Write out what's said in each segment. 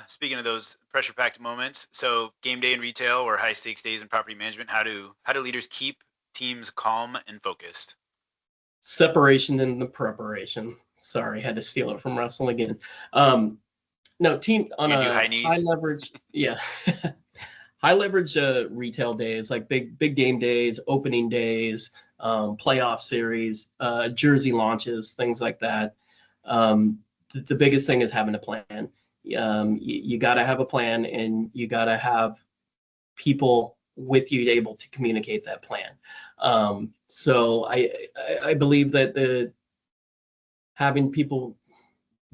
Speaking of those pressure-packed moments, so game day in retail or high-stakes days in property management, how do leaders keep teams calm and focused? Separation in the preparation. Sorry, had to steal it from Russell again. Um, no, team on You gonna do high a high knees? leverage, yeah, high leverage retail days like big game days, opening days, playoff series, jersey launches, things like that. The biggest thing is having a plan. You got to have a plan, and you got to have people with you able to communicate that plan. So I believe that the having people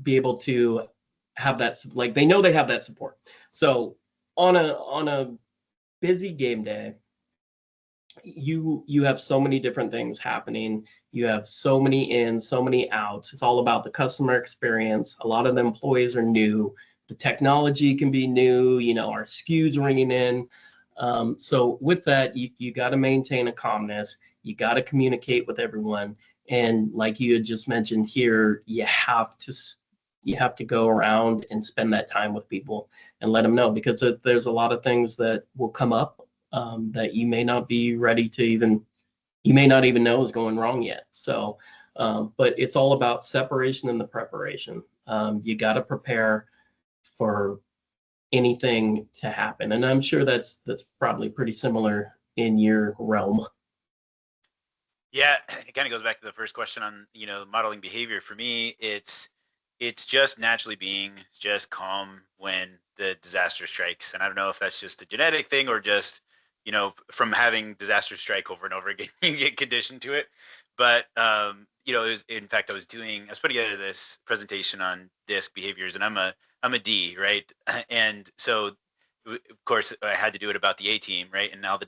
be able to have that, like, they know they have that support. So on a busy game day, you have so many different things happening. You have so many ins, so many outs. It's all about the customer experience. A lot of the employees are new. The technology can be new. Our SKUs ringing in. So with that, you got to maintain a calmness. You got to communicate with everyone. And like you had just mentioned here, you have to go around and spend that time with people and let them know, because there's a lot of things that will come up, that you may not be ready to you may not even know is going wrong yet. So, but it's all about separation and the preparation. You got to prepare for anything to happen, and I'm sure that's probably pretty similar in your realm. Yeah, it kind of goes back to the first question on, modeling behavior. For me, it's just naturally being just calm when the disaster strikes. And I don't know if that's just a genetic thing or just, from having disaster strike over and over again, you get conditioned to it. But in fact, I was putting together this presentation on disc behaviors, and I'm a D, right? And so of course I had to do it about the A team, right? And now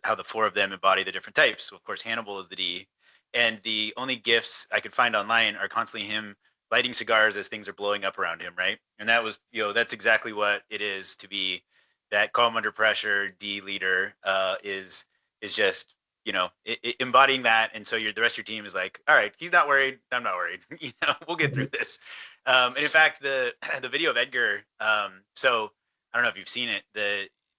how the four of them embody the different types. So of course Hannibal is the D, and the only gifs I could find online are constantly him lighting cigars as things are blowing up around him, right? And that was, that's exactly what it is to be that calm under pressure D leader. Is just, embodying that. And so the rest of your team is like, all right, he's not worried, I'm not worried. We'll get through this. And in fact, the video of Edgar, so I don't know if you've seen it.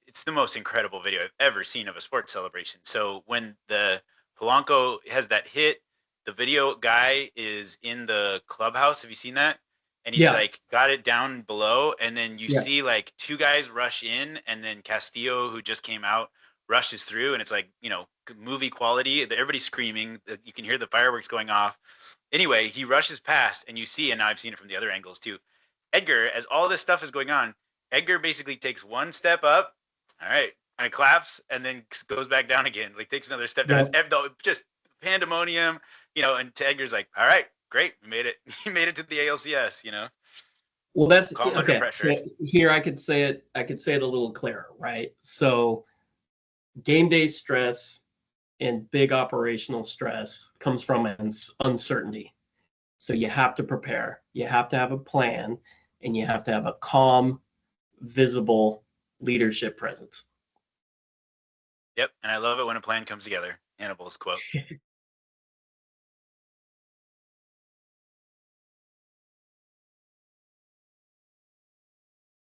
It's the most incredible video I've ever seen of a sports celebration. So when the Polanco has that hit, the video guy is in the clubhouse. Have you seen that? And he's Yeah, like got it down below, and then you yeah, see like two guys rush in, and then Castillo, who just came out, rushes through, and it's like, movie quality. Everybody's screaming. You can hear the fireworks going off. Anyway, he rushes past, and you see, and now I've seen it from the other angles too. Edgar, as all this stuff is going on, Edgar basically takes one step up, all right, and claps, and then goes back down again. Like takes another step down. yeah. It's just pandemonium, And Edgar's like, all right, great, we made it. He made it to the ALCS. Well, that's Calm under okay. So pressure. here I could say it a little clearer, right? So game day stress and big operational stress comes from uncertainty. So you have to prepare. You have to have a plan, and you have to have a calm, visible leadership presence. Yep, and I love it when a plan comes together. Hannibal's quote.